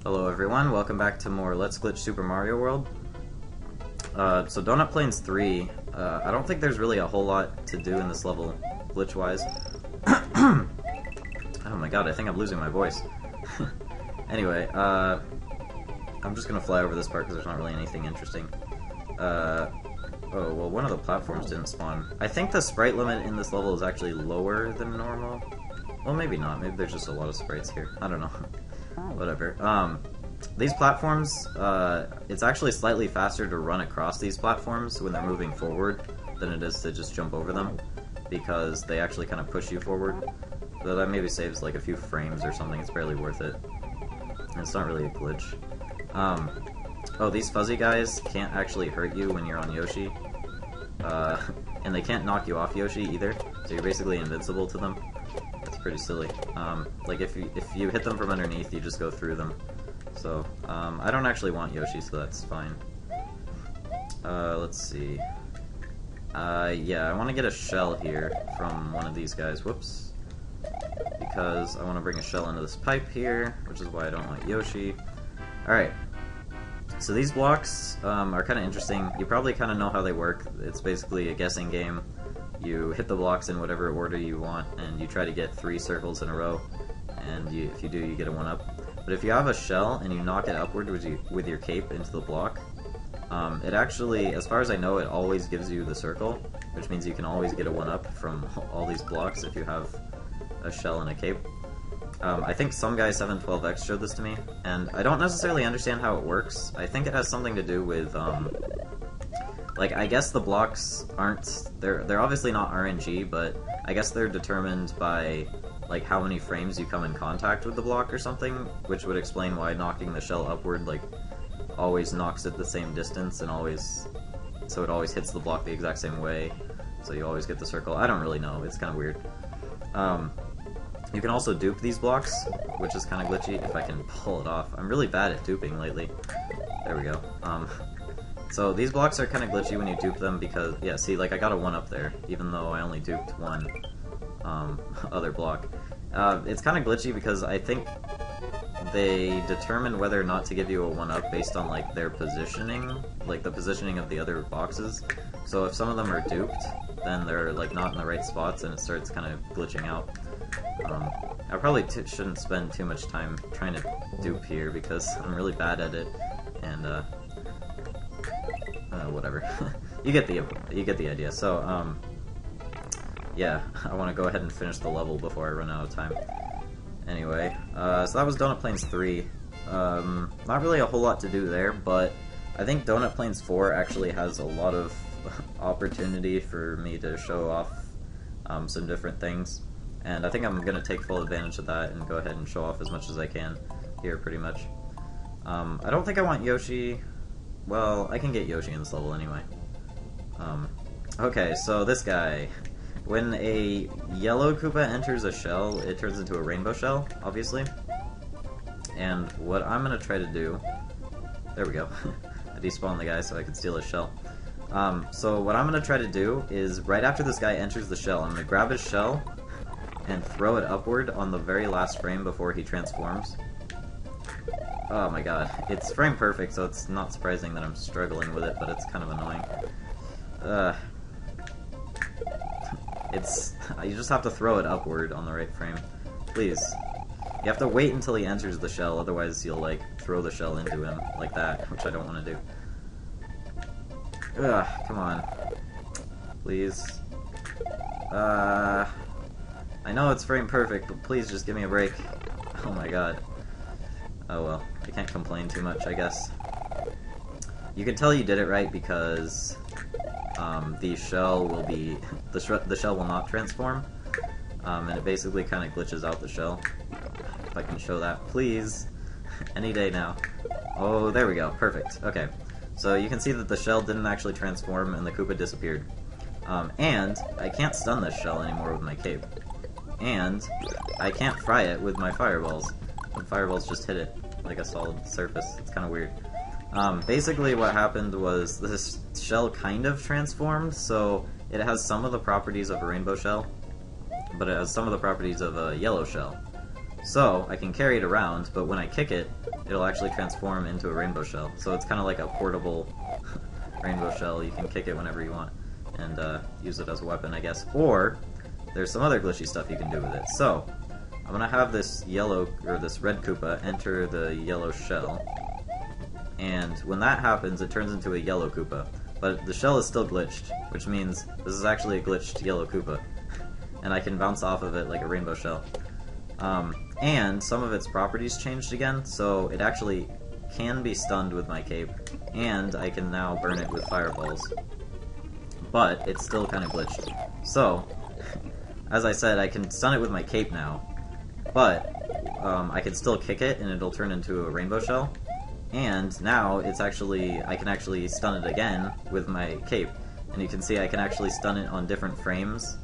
Hello everyone, welcome back to more Let's Glitch Super Mario World. So Donut Plains 3, I don't think there's really a whole lot to do in this level, glitch-wise. Oh my god, I think I'm losing my voice. Anyway, I'm just gonna fly over this part because there's not really anything interesting. Oh, well one of the platforms didn't spawn. I think the sprite limit in this level is actually lower than normal. Well, maybe not, maybe there's just a lot of sprites here. I don't know. Whatever. These platforms, it's actually slightly faster to run across these platforms when they're moving forward than it is to just jump over them, because they actually kind of push you forward. So that maybe saves like a few frames or something, it's barely worth it. And it's not really a glitch. Oh, these fuzzy guys can't actually hurt you when you're on Yoshi. And they can't knock you off Yoshi either, so you're basically invincible to them. It's pretty silly. Like if you hit them from underneath, you just go through them. So, I don't actually want Yoshi, so that's fine. Let's see. Yeah, I want to get a shell here from one of these guys. Whoops. Because I want to bring a shell into this pipe here, which is why I don't want Yoshi. Alright. So these blocks are kind of interesting. You probably kind of know how they work. It's basically a guessing game. You hit the blocks in whatever order you want, and you try to get 3 circles in a row. And if you do, you get a 1-up. But if you have a shell and you knock it upward with your cape into the block, it actually, as far as I know, it always gives you the circle, which means you can always get a 1-up from all these blocks if you have a shell and a cape. I think some guy 712X showed this to me, and I don't necessarily understand how it works. I think it has something to do with, like, I guess the blocks aren't, they're obviously not RNG, but I guess they're determined by, like, how many frames you come in contact with the block or something, which would explain why knocking the shell upward, like, always knocks it the same distance and always, so it always hits the block the exact same way, so you always get the circle. I don't really know, it's kind of weird. You can also dupe these blocks, which is kind of glitchy if I can pull it off. I'm really bad at duping lately. There we go. So these blocks are kind of glitchy when you dupe them because, yeah, see, like I got a 1-up there, even though I only duped one other block. It's kind of glitchy because I think they determine whether or not to give you a 1-up based on like their positioning, like the positioning of the other boxes. So if some of them are duped, then they're like not in the right spots and it starts kind of glitching out. I probably shouldn't spend too much time trying to dupe here because I'm really bad at it, and whatever. you get the idea. So yeah, I want to go ahead and finish the level before I run out of time. Anyway, so that was Donut Plains 3. Not really a whole lot to do there, but I think Donut Plains 4 actually has a lot of opportunity for me to show off some different things. And I think I'm going to take full advantage of that and go ahead and show off as much as I can here, pretty much. I don't think I want Yoshi. Well, I can get Yoshi in this level anyway. Okay, so this guy. When a yellow Koopa enters a shell, it turns into a rainbow shell, obviously. And what I'm going to try to do... There we go. I despawned the guy so I could steal his shell. So what I'm going to try to do is, right after this guy enters the shell, I'm going to grab his shell and throw it upward on the very last frame before he transforms. Oh my god. It's frame perfect, so it's not surprising that I'm struggling with it, but it's kind of annoying. You just have to throw it upward on the right frame. Please. You have to wait until he enters the shell, otherwise you'll, like, throw the shell into him like that, which I don't want to do. Ugh, come on. Please. I know it's frame perfect, but please just give me a break. Oh my god. Oh well, I can't complain too much, I guess. You can tell you did it right because the shell will be the shell will not transform, and it basically kind of glitches out the shell. If I can show that, please, any day now. Oh, there we go, perfect. Okay, so you can see that the shell didn't actually transform and the Koopa disappeared. And I can't stun this shell anymore with my cape. And I can't fry it with my fireballs. The fireballs just hit it like a solid surface. It's kind of weird. Basically what happened was this shell kind of transformed, so it has some of the properties of a rainbow shell, but it has some of the properties of a yellow shell. So I can carry it around, but when I kick it, it'll actually transform into a rainbow shell. So it's kind of like a portable rainbow shell. You can kick it whenever you want and use it as a weapon, I guess. Or there's some other glitchy stuff you can do with it. So I'm gonna have this yellow or this red Koopa enter the yellow shell, and when that happens, it turns into a yellow Koopa. But the shell is still glitched, which means this is actually a glitched yellow Koopa, and I can bounce off of it like a rainbow shell. And some of its properties changed again, so it actually can be stunned with my cape, and I can now burn it with fireballs. But it's still kind of glitched. So, as I said, I can stun it with my cape now, but I can still kick it and it'll turn into a rainbow shell. And now it's actually, I can actually stun it again with my cape. And you can see I can actually stun it on different frames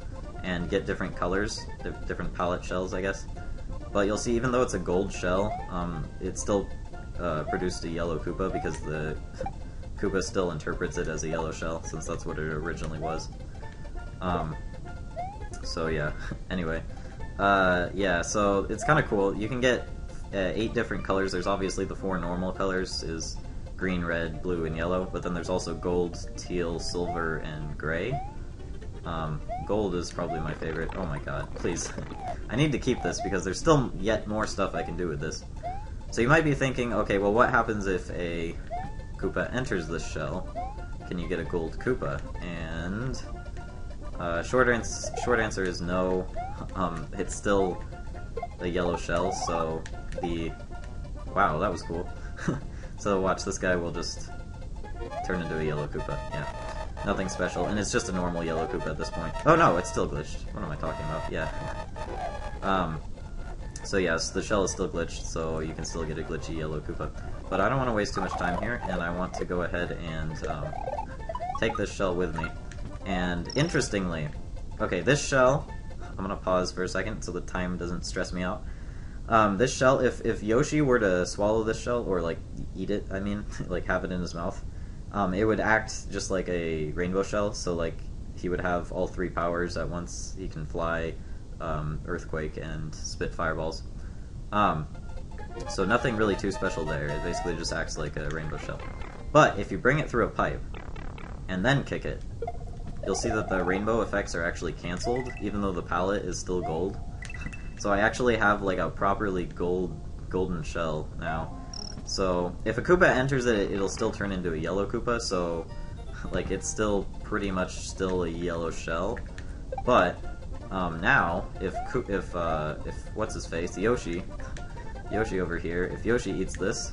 and get different colors, different palette shells, I guess. But you'll see, even though it's a gold shell, it still produced a yellow Koopa because the Koopa still interprets it as a yellow shell, since that's what it originally was. So yeah, anyway. Yeah, so it's kind of cool. You can get 8 different colors. There's obviously the 4 normal colors, is green, red, blue, and yellow, but then there's also gold, teal, silver, and gray. Gold is probably my favorite. Oh my god, please. I need to keep this because there's still yet more stuff I can do with this. So you might be thinking, okay, well what happens if a Koopa enters this shell? Can you get a gold Koopa? And short answer is no. It's still a yellow shell, so the... Wow, that was cool. So watch, this guy will just turn into a yellow Koopa, yeah. Nothing special, and it's just a normal yellow Koopa at this point. Oh no, it's still glitched. What am I talking about? Yeah. So yes, the shell is still glitched, so you can still get a glitchy yellow Koopa. But I don't want to waste too much time here, and I want to go ahead and take this shell with me. And interestingly, okay, this shell, I'm gonna pause for a second so the time doesn't stress me out. This shell, if Yoshi were to swallow this shell, or like eat it, I mean, like have it in his mouth, it would act just like a rainbow shell, so like he would have all 3 powers at once. He can fly, earthquake, and spit fireballs. So nothing really too special there. It basically just acts like a rainbow shell. But if you bring it through a pipe and then kick it, you'll see that the rainbow effects are actually cancelled, even though the palette is still gold. So I actually have like a properly golden shell now. So if a Koopa enters it, it'll still turn into a yellow Koopa, so like it's still pretty much still a yellow shell. But now if what's his face, Yoshi over here, if Yoshi eats this,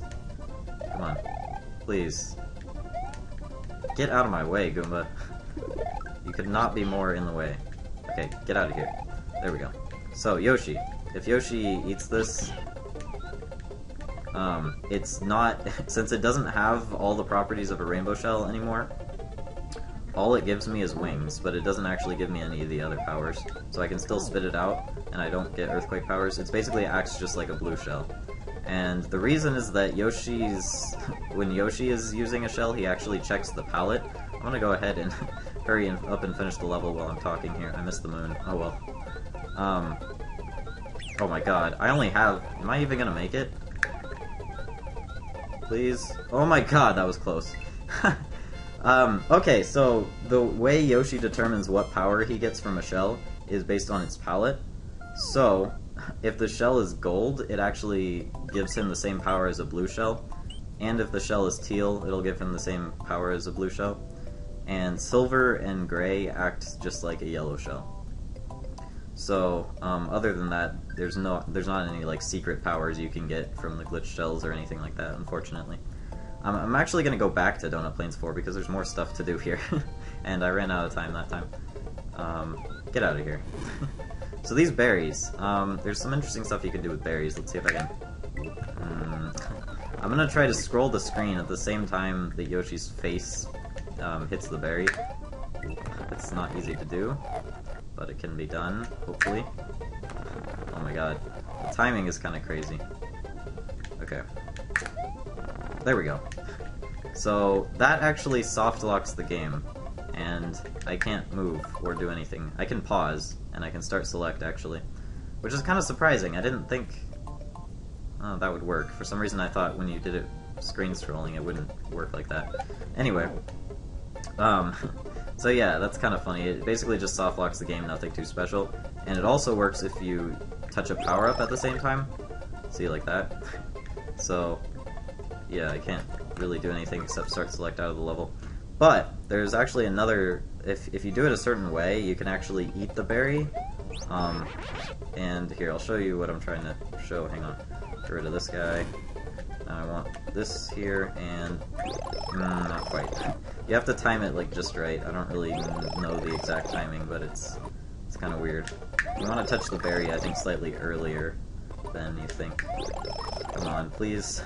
come on, please get out of my way, Goomba. You could not be more in the way. Okay, get out of here. There we go. So Yoshi, if Yoshi eats this, it's not, since it doesn't have all the properties of a rainbow shell anymore, all it gives me is wings, but it doesn't actually give me any of the other powers. So I can still spit it out, and I don't get earthquake powers. It's basically acts just like a blue shell. And the reason is that when Yoshi is using a shell, he actually checks the palette. I'm gonna go ahead and hurry up and finish the level while I'm talking here. I missed the moon. Oh well. Oh my god. I only have... Am I even gonna make it? Please? Oh my god, that was close. Okay, so the way Yoshi determines what power he gets from a shell is based on its palette. So, if the shell is gold, it actually gives him the same power as a blue shell. And if the shell is teal, it'll give him the same power as a blue shell. And silver and gray act just like a yellow shell. So, other than that, there's not any like secret powers you can get from the glitch shells or anything like that, unfortunately. I'm actually going to go back to Donut Plains 4 because there's more stuff to do here, and I ran out of time that time. Get out of here. So these berries, there's some interesting stuff you can do with berries. Let's see if I can... I'm going to try to scroll the screen at the same time that Yoshi's face hits the berry. It's not easy to do, but it can be done, hopefully. Oh my god. The timing is kind of crazy. Okay. There we go. So, that actually soft locks the game, and I can't move or do anything. I can pause, and I can start select, actually. Which is kind of surprising. I didn't think that would work. For some reason I thought when you did it screen scrolling it wouldn't work like that. Anyway, so yeah, that's kind of funny. It basically just soft locks the game, nothing too special. And it also works if you touch a power-up at the same time. See, like that. So, yeah, I can't really do anything except start select out of the level. But, there's actually another... If you do it a certain way, you can actually eat the berry. And here, I'll show you what I'm trying to show. Hang on. Get rid of this guy. Now I want this here, and... not quite. You have to time it, like, just right. I don't really know the exact timing, but it's kind of weird. You want to touch the berry, I think, slightly earlier than you think. Come on, please.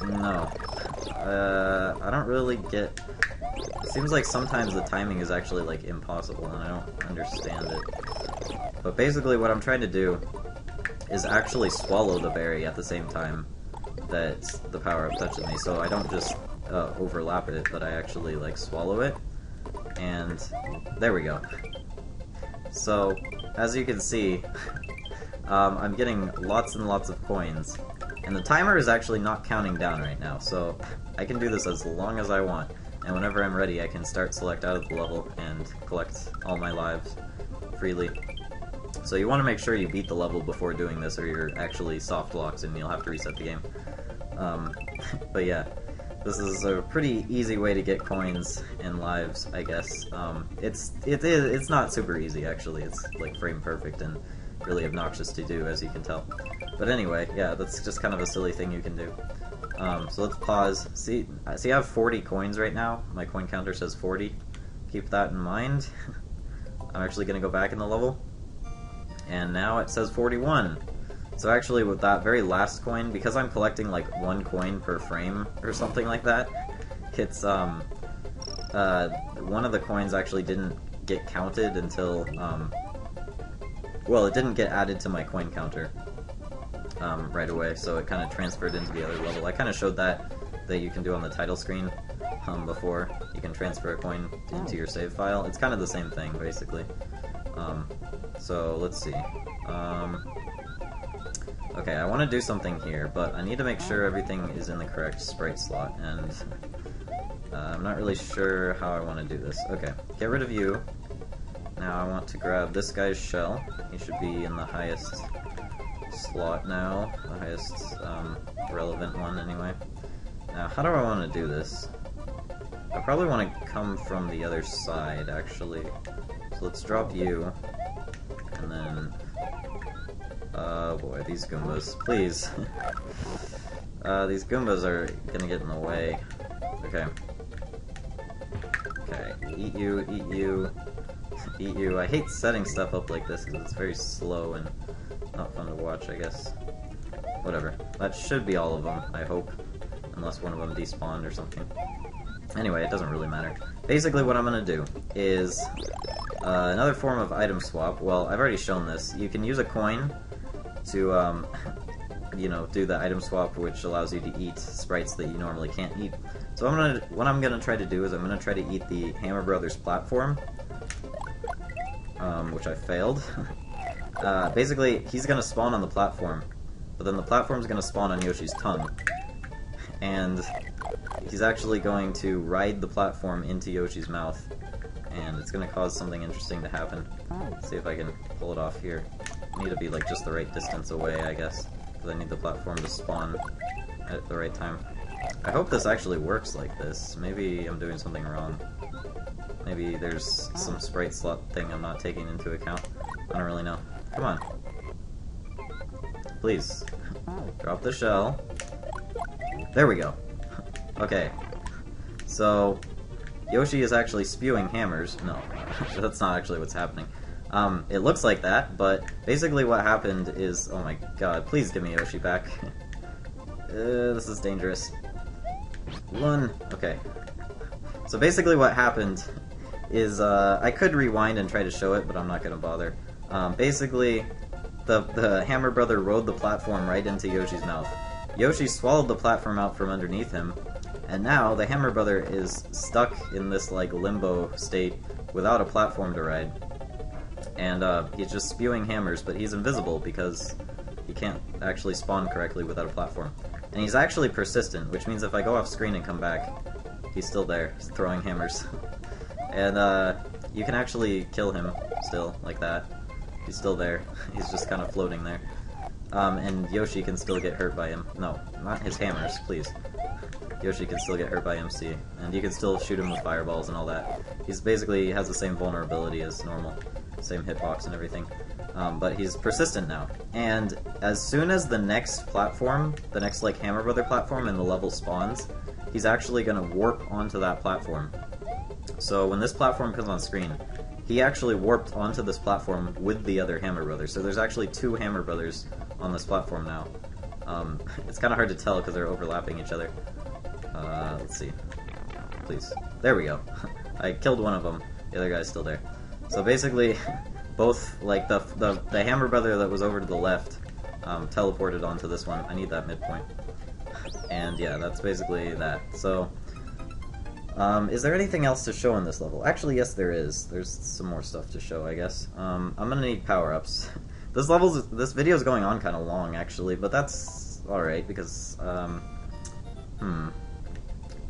No. I don't really get... It seems like sometimes the timing is actually, like, impossible, and I don't understand it. But basically what I'm trying to do is actually swallow the berry at the same time that the power-up touches me, so I don't just overlap it, but I actually, like, swallow it. And there we go. So, as you can see, I'm getting lots and lots of coins. And the timer is actually not counting down right now, so I can do this as long as I want. And whenever I'm ready, I can start select out of the level and collect all my lives freely. So you want to make sure you beat the level before doing this, or you're actually soft locked and you'll have to reset the game. But yeah, this is a pretty easy way to get coins and lives, I guess. It's not super easy, actually. It's like frame perfect and really obnoxious to do, as you can tell. But anyway, yeah, that's just kind of a silly thing you can do. So let's pause. See, I have 40 coins right now. My coin counter says 40. Keep that in mind. I'm actually going to go back in the level. And now it says 41. So actually with that very last coin, because I'm collecting like 1 coin per frame or something like that, it's one of the coins actually didn't get counted until well, it didn't get added to my coin counter right away, so it kind of transferred into the other level. I kind of showed that you can do on the title screen before. You can transfer a coin into your save file. It's kind of the same thing, basically. So let's see. Okay, I want to do something here, but I need to make sure everything is in the correct sprite slot, and I'm not really sure how I want to do this. Okay, get rid of you. Now I want to grab this guy's shell. He should be in the highest slot now, the highest relevant one anyway. Now, how do I want to do this? I probably want to come from the other side, actually. So let's drop you, and then... oh boy, these Goombas. Please. These Goombas are gonna get in the way. Okay. Okay, eat you, eat you, eat you. I hate setting stuff up like this because it's very slow and not fun to watch, I guess. Whatever. That should be all of them, I hope. Unless one of them despawned or something. Anyway, it doesn't really matter. Basically what I'm gonna do is another form of item swap. Well, I've already shown this. You can use a coin to, you know, do the item swap, which allows you to eat sprites that you normally can't eat. So what I'm gonna try to do is I'm gonna try to eat the Hammer Brothers platform, which I failed. Basically, he's gonna spawn on the platform, but then the platform's gonna spawn on Yoshi's tongue, and he's actually going to ride the platform into Yoshi's mouth, and it's gonna cause something interesting to happen. Let's see if I can pull it off here. I need to be like just the right distance away, I guess, because I need the platform to spawn at the right time. I hope this actually works like this. Maybe I'm doing something wrong. Maybe there's some sprite slot thing I'm not taking into account. I don't really know. Come on. Please. Drop the shell. There we go. Okay. So, Yoshi is actually spewing hammers. No, that's not actually what's happening. It looks like that, but basically what happened is... oh my god, please give me Yoshi back. This is dangerous. Run! Okay. So basically what happened is, I could rewind and try to show it, but I'm not gonna bother. Basically, the Hammer Brother rode the platform right into Yoshi's mouth. Yoshi swallowed the platform out from underneath him, and now the Hammer Brother is stuck in this, like, limbo state without a platform to ride. And, he's just spewing hammers, but he's invisible because He can't actually spawn correctly without a platform. And he's actually persistent, which means if I go off screen and come back, he's still there, he's throwing hammers. And you can actually kill him still, like that. He's still there. He's just kind of floating there. And Yoshi can still get hurt by him. No, not his hammers, please. Yoshi can still get hurt by MC, and you can still shoot him with fireballs and all that. He's basically has the same vulnerability as normal, same hitbox and everything. But he's persistent now. And as soon as the next platform, the next like Hammer Brother platform in the level spawns, he's actually gonna warp onto that platform. So when this platform comes on screen, he actually warped onto this platform with the other Hammer Brothers. So there's actually 2 Hammer Brothers on this platform now. It's kind of hard to tell because they're overlapping each other. Let's see. Please. There we go. I killed one of them. The other guy's still there. So basically, both, like, the Hammer Brother that was over to the left teleported onto this one. I need that midpoint. And yeah, that's basically that. So, is there anything else to show in this level? Actually, yes there is. There's some more stuff to show, I guess. I'm gonna need power-ups. This video is going on kind of long, actually, but that's alright, because,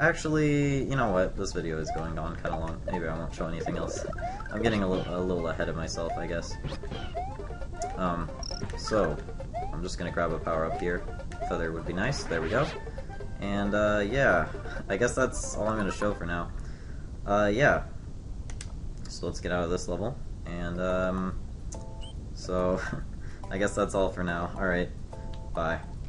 Actually, you know what? This video is going on kind of long. Maybe I won't show anything else. I'm getting a little ahead of myself, I guess. So, I'm just gonna grab a power-up here. Feather would be nice. There we go. And, yeah. I guess that's all I'm gonna show for now. Yeah. So let's get out of this level. And, so, I guess that's all for now. Alright. Bye.